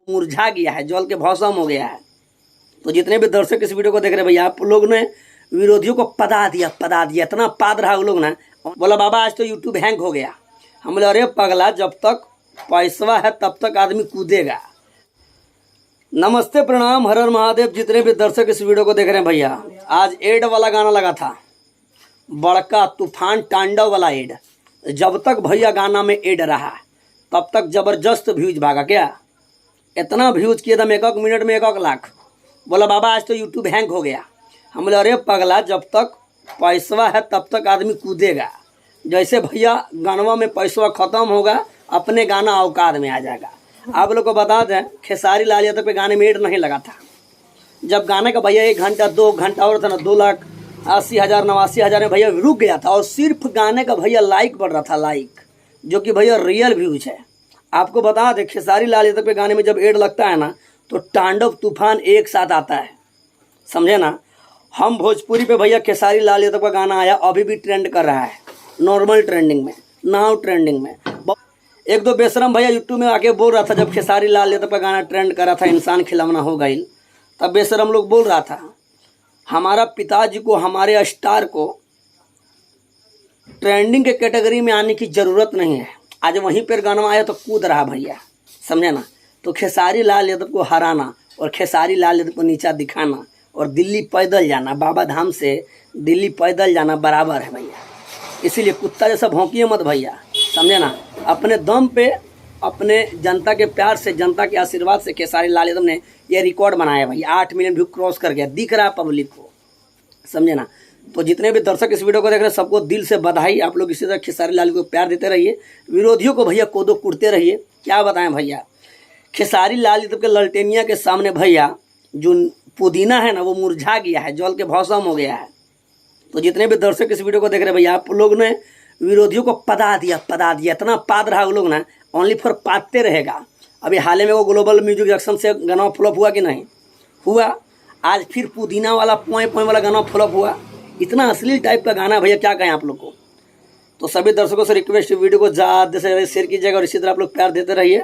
मुरझा गया है, जल के भौसम हो गया है। तो जितने भी दर्शक इस वीडियो को देख रहे हैं भैया, आप लोग ने विरोधियों को पदा दिया इतना पाद रहा वो लोग ना। बोला बाबा आज तो यूट्यूब हैंग हो गया। हम बोले अरे पगला, जब तक पैसा है तब तक आदमी कूदेगा। नमस्ते प्रणाम हर हर महादेव। जितने भी दर्शक इस वीडियो को देख रहे हैं भैया, आज एड वाला गाना लगा था, बड़का तूफान तांडव वाला एड। जब तक भैया गाना में एड रहा तब तक जबरदस्त व्यूज भागा। क्या इतना व्यूज किया था, 1 मिनट में 1 लाख। बोला बाबा आज तो यूट्यूब हैंग हो गया। हम बोले अरे पगला, जब तक पैसा है तब तक आदमी कूदेगा। जैसे भैया गानवा में पैसा खत्म होगा, अपने गाना औकात में आ जाएगा। आप लोग को बता दें, खेसारी लाल यादव पे गाने में एड नहीं लगा था। जब गाने का भैया 1 घंटा 2 घंटा और था ना, 2,80,000 89,000 में भैया रुक गया था। और सिर्फ गाने का भैया लाइक बढ़ रहा था, लाइक, जो कि भैया रियल व्यूज है। आपको बता दें, खेसारी लाल यादव पे गाने में जब एड लगता है ना, तो तांडव तूफान एक साथ आता है, समझे ना। हम भोजपुरी पे भैया खेसारी लाल यादव का गाना आया, अभी भी ट्रेंड कर रहा है, नॉर्मल ट्रेंडिंग में, नाउ ट्रेंडिंग में। 1-2 बेशरम भैया यूट्यूब में आके बोल रहा था, जब खेसारी लाल यादव का गाना ट्रेंड कर रहा था, इंसान खिलौना हो गई, तब बेशरम लोग बोल रहा था हमारा पिताजी को, हमारे स्टार को ट्रेंडिंग के कैटेगरी में आने की ज़रूरत नहीं है। आज वहीं पर गाना आया तो कूद रहा भैया, समझे ना। तो खेसारी लाल यादव को हराना और खेसारी लाल यादव को नीचा दिखाना और दिल्ली पैदल जाना, बाबा धाम से दिल्ली पैदल जाना बराबर है भैया। इसीलिए कुत्ता जैसा भौंकिए मत भैया, समझे ना। अपने दम पे, अपने जनता के प्यार से, जनता के आशीर्वाद से खेसारी लाल यादव ने ये रिकॉर्ड बनाया भैया। 8 मिलियन व्यू क्रॉस कर गया, दिख रहा है पब्लिक को, समझे ना। तो जितने भी दर्शक इस वीडियो को देख रहे हैं, सबको दिल से बधाई। आप लोग इसी तरह खेसारी लाल को प्यार देते रहिए, विरोधियों को भैया कोदो कुटते रहिए। क्या बताएं भैया, खेसारी लाल यादव के ललटेनिया के सामने भैया जो पुदीना है ना, वो मुरझा गया है, जल के भौसम हो गया है। तो जितने भी दर्शक इस वीडियो को देख रहे हैं भैया, आप लोग ने विरोधियों को पदा दिया इतना पाद रहा वो लोग ना, ओनली फॉर पादते रहेगा। अभी हाल ही में वो ग्लोबल म्यूजिक एक्शन से गाना फ्लॉप हुआ कि नहीं हुआ, आज फिर पुदीना वाला पोए वाला गाना फ्लॉप हुआ। इतना असली टाइप का गाना भैया, क्या कहें आप लोग को। तो सभी दर्शकों से रिक्वेस्ट, वीडियो को ज़्यादा से ज़्यादा शेयर कीजिएगा और इसी तरह आप लोग प्यार देते रहिए।